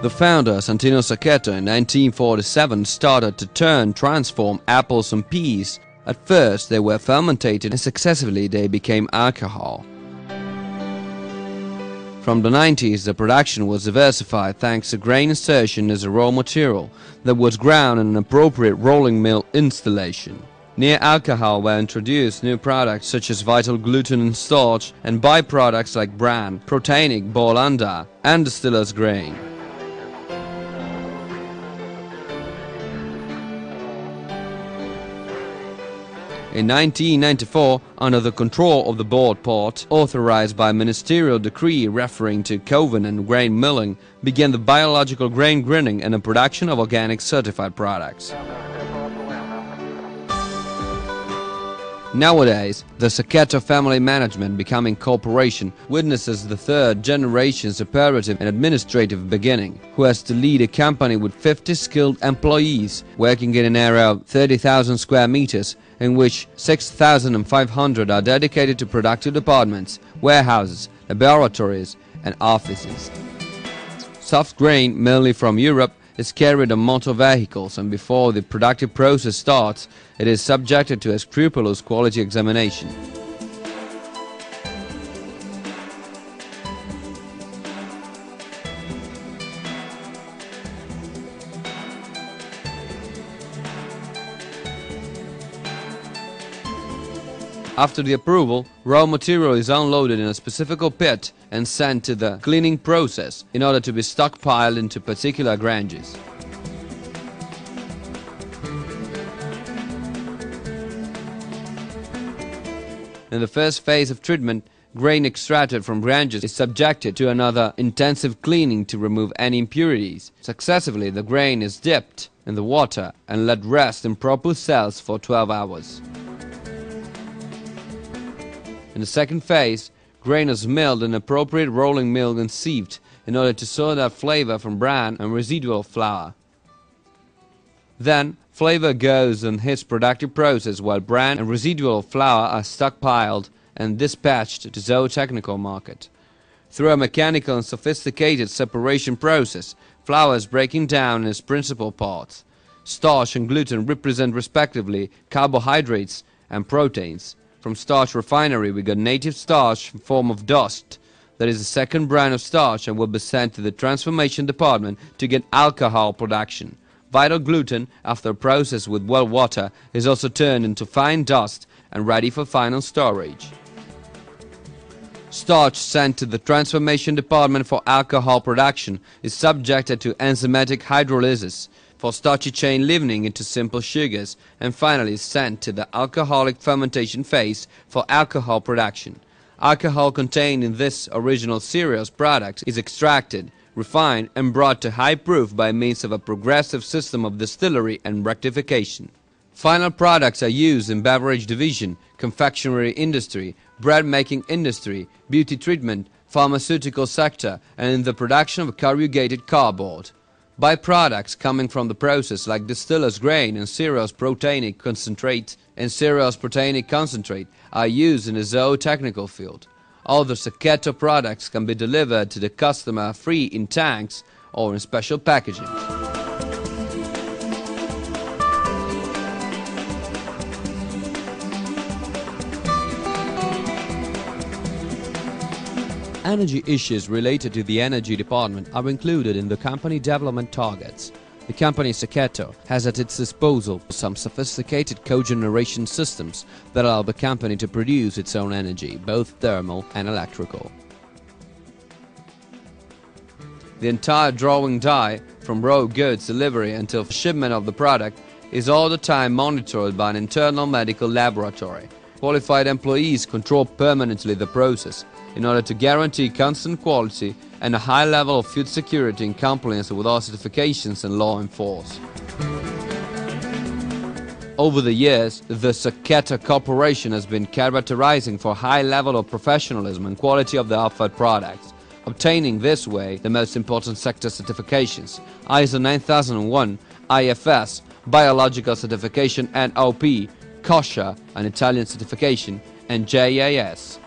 The founder, Santino Sacchetto, in 1947 started to transform apples and peas. At first they were fermented and successively they became alcohol. From the 90s the production was diversified thanks to grain insertion as a raw material that was ground in an appropriate rolling mill installation. Near alcohol were introduced new products such as vital gluten and starch and byproducts like bran, proteinic borlands and distiller's grain. In 1994, under the control of the board part, authorized by ministerial decree referring to covenant grain milling, began the biological grain grinding and the production of organic certified products. Nowadays, the Sacchetto family management becoming corporation witnesses the third generation's operative and administrative beginning, who has to lead a company with 50 skilled employees working in an area of 30,000 square meters, in which 6,500 are dedicated to productive departments, warehouses, laboratories and offices. Soft grain, mainly from Europe, is carried on motor vehicles, and before the productive process starts, it is subjected to a scrupulous quality examination. After the approval, raw material is unloaded in a specific pit and sent to the cleaning process in order to be stockpiled into particular granges. In the first phase of treatment, grain extracted from granges is subjected to another intensive cleaning to remove any impurities. Successively, the grain is dipped in the water and let rest in proper cells for 12 hours. In the second phase, grain is milled in appropriate rolling mill and sieved in order to sort out flavor from bran and residual flour. Then, flavor goes in its productive process while bran and residual flour are stockpiled and dispatched to the zootechnical market. Through a mechanical and sophisticated separation process, flour is breaking down in its principal parts. Starch and gluten represent respectively carbohydrates and proteins. From starch refinery we got native starch in form of dust. That is the second brand of starch and will be sent to the transformation department to get alcohol production. Vital gluten, after a process with well water, is also turned into fine dust and ready for final storage. Starch sent to the transformation department for alcohol production is subjected to enzymatic hydrolysis for starchy chain leavening into simple sugars, and finally sent to the alcoholic fermentation phase for alcohol production. Alcohol contained in this original cereals product is extracted, refined and brought to high proof by means of a progressive system of distillery and rectification. Final products are used in beverage division, confectionery industry, bread making industry, beauty treatment, pharmaceutical sector, and in the production of corrugated cardboard. Byproducts coming from the process like distiller's grain and cereals proteinic concentrate are used in the zootechnical field. All the Sacchetto products can be delivered to the customer free in tanks or in special packaging. Energy issues related to the energy department are included in the company development targets. The company Sacchetto has at its disposal some sophisticated cogeneration systems that allow the company to produce its own energy, both thermal and electrical. The entire drawing die, from raw goods delivery until shipment of the product, is all the time monitored by an internal medical laboratory. Qualified employees control permanently the process in order to guarantee constant quality and a high level of food security in compliance with all certifications and law enforcement. Over the years, the Sacchetto Corporation has been characterizing for high level of professionalism and quality of the offered products, obtaining this way the most important sector certifications: ISO 9001, IFS, Biological Certification NOP, kosher, an Italian certification, and JAS.